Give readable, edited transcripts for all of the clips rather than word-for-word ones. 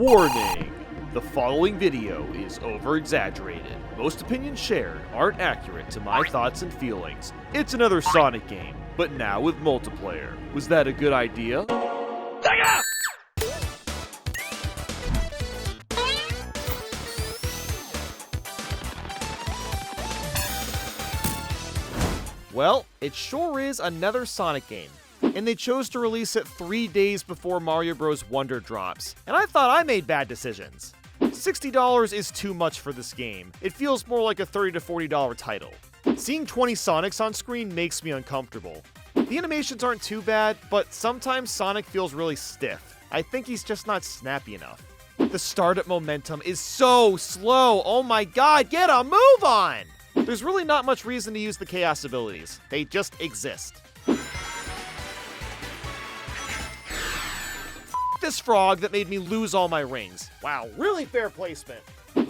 Warning! The following video is over-exaggerated. Most opinions shared aren't accurate to my thoughts and feelings. It's another Sonic game, but now with multiplayer. Was that a good idea? Well, it sure is another Sonic game. And they chose to release it 3 days before Mario Bros. Wonder drops. And I thought I made bad decisions. $60 is too much for this game. It feels more like a $30 to $40 title. Seeing 20 Sonics on screen makes me uncomfortable. The animations aren't too bad, but sometimes Sonic feels really stiff. I think he's just not snappy enough. The startup momentum is so slow. Oh my god, get a move on! There's really not much reason to use the Chaos abilities. They just exist. This frog that made me lose all my rings. Wow, really fair placement.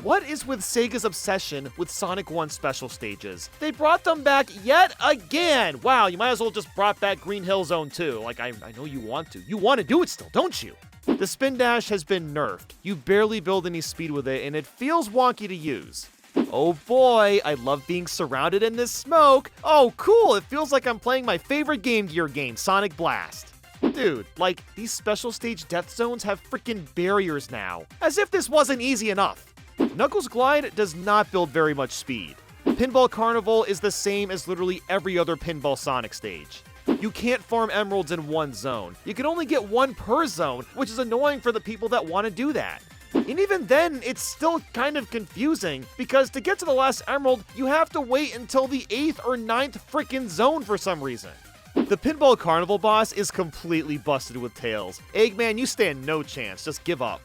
What is with Sega's obsession with Sonic 1 special stages? They brought them back yet again! Wow, you might as well just brought back Green Hill Zone 2. Like, I know you want to. You want to do it still, don't you? The spin dash has been nerfed. You barely build any speed with it, and it feels wonky to use. Oh boy, I love being surrounded in this smoke. Oh cool, it feels like I'm playing my favorite Game Gear game, Sonic Blast. Dude, like, these special stage death zones have freaking barriers now. As if this wasn't easy enough. Knuckles Glide does not build very much speed. Pinball Carnival is the same as literally every other Pinball Sonic stage. You can't farm emeralds in one zone. You can only get one per zone, which is annoying for the people that want to do that. And even then, it's still kind of confusing, because to get to the last emerald, you have to wait until the 8th or 9th frickin' zone for some reason. The Pinball Carnival boss is completely busted with tails. Eggman, you stand no chance, just give up.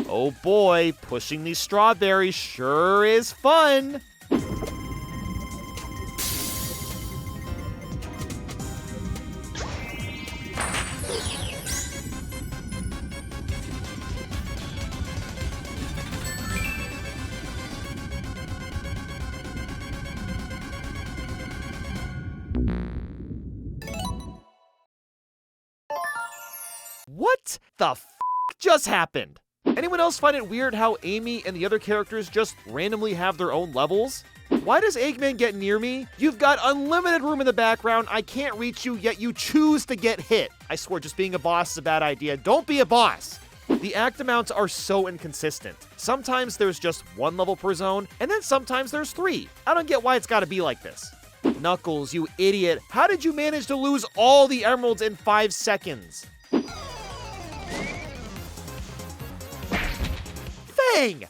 Oh boy, pushing these strawberries sure is fun! What the f just happened? Anyone else find it weird how Amy and the other characters just randomly have their own levels? Why does Eggman get near me? You've got unlimited room in the background, I can't reach you, yet you choose to get hit. I swear, just being a boss is a bad idea. Don't be a boss! The act amounts are so inconsistent. Sometimes there's just one level per zone, and then sometimes there's 3. I don't get why it's gotta be like this. Knuckles, you idiot. How did you manage to lose all the emeralds in 5 seconds?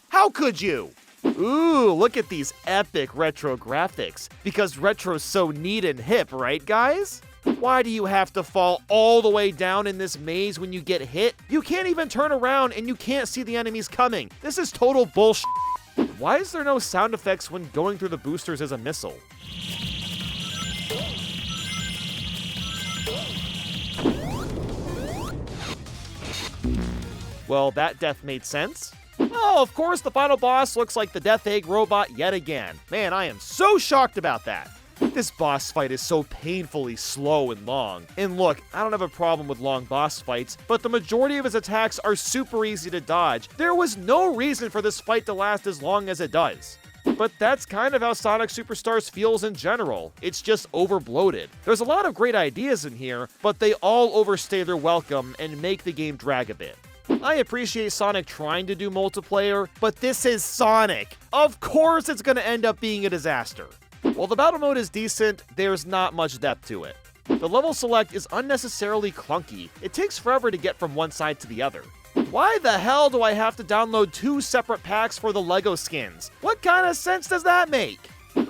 How could you? Ooh, look at these epic retro graphics. Because retro's so neat and hip, right guys? Why do you have to fall all the way down in this maze when you get hit? You can't even turn around and you can't see the enemies coming. This is total bullshit. Why is there no sound effects when going through the boosters as a missile? Well, that death made sense. Oh, of course, the final boss looks like the Death Egg robot yet again. Man, I am so shocked about that. This boss fight is so painfully slow and long. And look, I don't have a problem with long boss fights, but the majority of his attacks are super easy to dodge. There was no reason for this fight to last as long as it does. But that's kind of how Sonic Superstars feels in general. It's just over-bloated. There's a lot of great ideas in here, but they all overstay their welcome and make the game drag a bit. I appreciate Sonic trying to do multiplayer, but this is Sonic. Of course it's gonna end up being a disaster. While the battle mode is decent, there's not much depth to it. The level select is unnecessarily clunky. It takes forever to get from one side to the other. Why the hell do I have to download 2 separate packs for the Lego skins? What kind of sense does that make?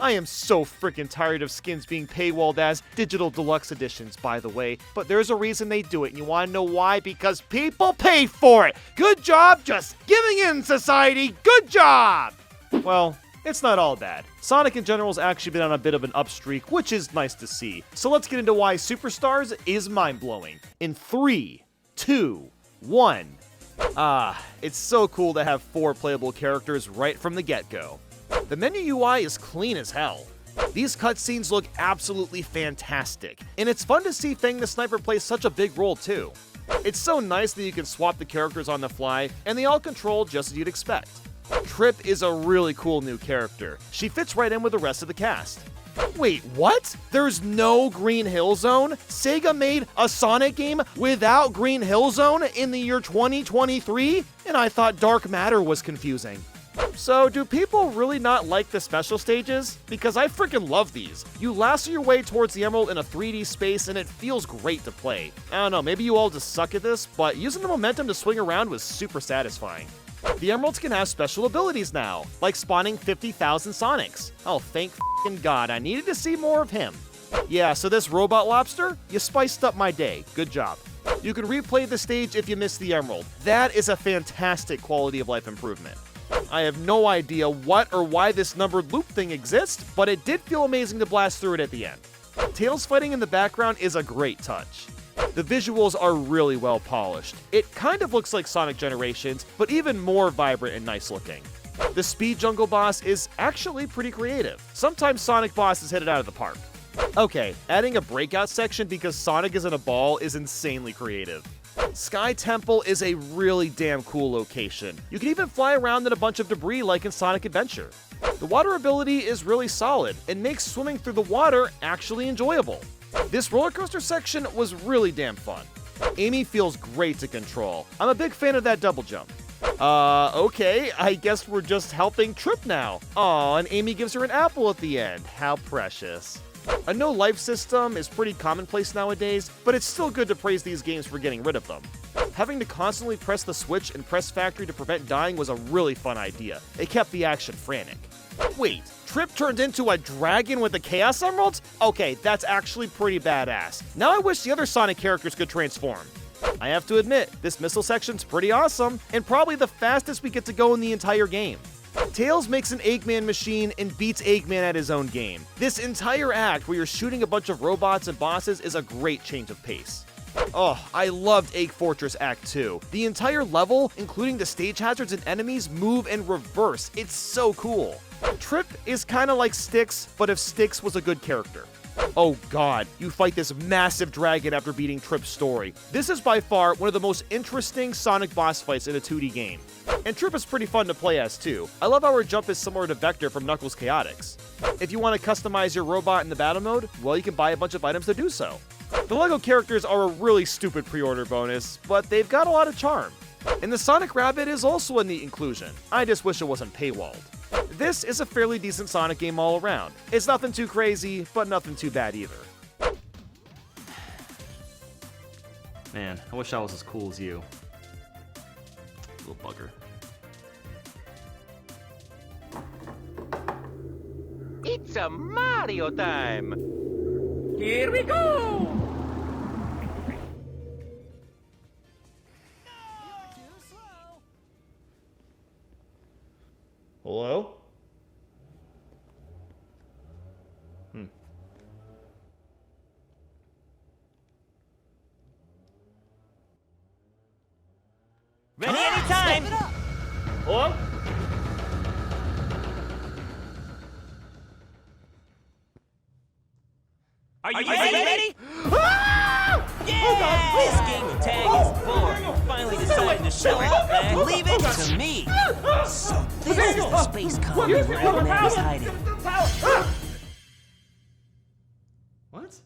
I am so freaking tired of skins being paywalled as digital deluxe editions, by the way, but there's a reason they do it, and you want to know why? Because people pay for it! Good job just giving in, society! Good job! Well, it's not all bad. Sonic in general has actually been on a bit of an upstreak, which is nice to see. So let's get into why Superstars is mind-blowing. In 3, 2, 1. It's so cool to have 4 playable characters right from the get-go. The menu UI is clean as hell. These cutscenes look absolutely fantastic, and it's fun to see Fang the Sniper play such a big role too. It's so nice that you can swap the characters on the fly, and they all control just as you'd expect. Trip is a really cool new character. She fits right in with the rest of the cast. Wait, what? There's no Green Hill Zone? Sega made a Sonic game without Green Hill Zone in the year 2023? And I thought Dark Matter was confusing. So, do people really not like the special stages? Because I freaking love these. You lasso your way towards the emerald in a 3D space and it feels great to play. I don't know, maybe you all just suck at this, but using the momentum to swing around was super satisfying. The emeralds can have special abilities now, like spawning 50,000 Sonics. Oh, thank f***ing God, I needed to see more of him. Yeah, so this robot lobster, you spiced up my day. Good job. You can replay the stage if you missed the emerald. That is a fantastic quality of life improvement. I have no idea what or why this numbered loop thing exists, but it did feel amazing to blast through it at the end. Tails fighting in the background is a great touch. The visuals are really well polished. It kind of looks like Sonic Generations, but even more vibrant and nice looking. The Speed Jungle boss is actually pretty creative. Sometimes Sonic bosses hit it out of the park. Okay, adding a breakout section because Sonic is in a ball is insanely creative. Sky Temple is a really damn cool location. You can even fly around in a bunch of debris like in Sonic Adventure. The water ability is really solid and makes swimming through the water actually enjoyable. This roller coaster section was really damn fun. Amy feels great to control. I'm a big fan of that double jump. Okay, I guess we're just helping Trip now. Aw, and Amy gives her an apple at the end. How precious. A no life system is pretty commonplace nowadays, but it's still good to praise these games for getting rid of them. Having to constantly press the switch and press factory to prevent dying was a really fun idea. It kept the action frantic. Wait, Trip turned into a dragon with the Chaos Emeralds? Okay, that's actually pretty badass. Now I wish the other Sonic characters could transform. I have to admit, this missile section's pretty awesome, and probably the fastest we get to go in the entire game. Tails makes an Eggman machine and beats Eggman at his own game. This entire act where you're shooting a bunch of robots and bosses is a great change of pace. Oh, I loved Egg Fortress Act 2. The entire level, including the stage hazards and enemies, move and reverse. It's so cool. Trip is kinda like Styx, but if Styx was a good character. Oh god, you fight this massive dragon after beating Trip's story. This is by far one of the most interesting Sonic boss fights in a 2D game. And Trip is pretty fun to play as too. I love how her jump is similar to Vector from Knuckles Chaotix. If you want to customize your robot in the battle mode, well, you can buy a bunch of items to do so. The LEGO characters are a really stupid pre-order bonus, but they've got a lot of charm. And the Sonic Rabbit is also a neat inclusion. I just wish it wasn't paywalled. This is a fairly decent Sonic game all around. It's nothing too crazy, but nothing too bad either. Man, I wish I was as cool as you. Little bugger. It's a Mario time! Here we go! Hello? Ready anytime! Hello? Are you ready? Yeah! This game of tag is boring. You finally decided to show up, man. Leave it to me. So this is the space colony where Eggman is hiding. What?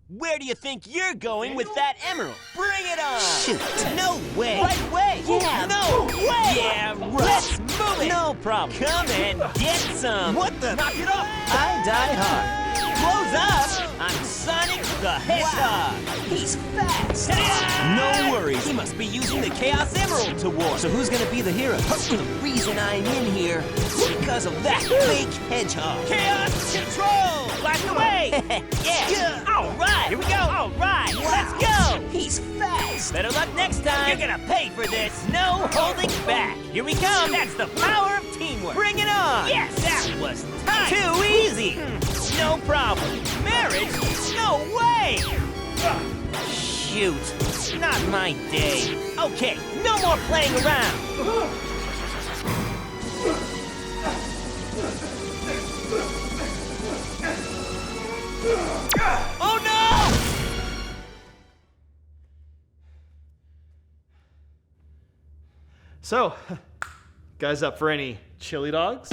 Where do you think you're going with that emerald? Bring it on! Shoot! No way! Right away! Yeah! No way! Yeah, right! Let's move it! No problem. Come and get some! What the? Knock it off! I die hard. Close up! I'm Sonic the Hedgehog! Wow. He's fast! No worries, he must be using the Chaos Emerald to war. So who's gonna be the hero? The reason I'm in here is because of that fake hedgehog. Chaos Control! Blast away! Yeah! Alright! Here we go! Alright! Wow. Let's go! He's fast! Better luck next time! You're gonna pay for this! No holding back! Here we come! That's the power of teamwork! Bring it on! Yes! That was tight! Too easy! No problem. Marriage? No way! Shoot. Not my day. Okay, no more playing around. Oh no! So, guys up for any chili dogs?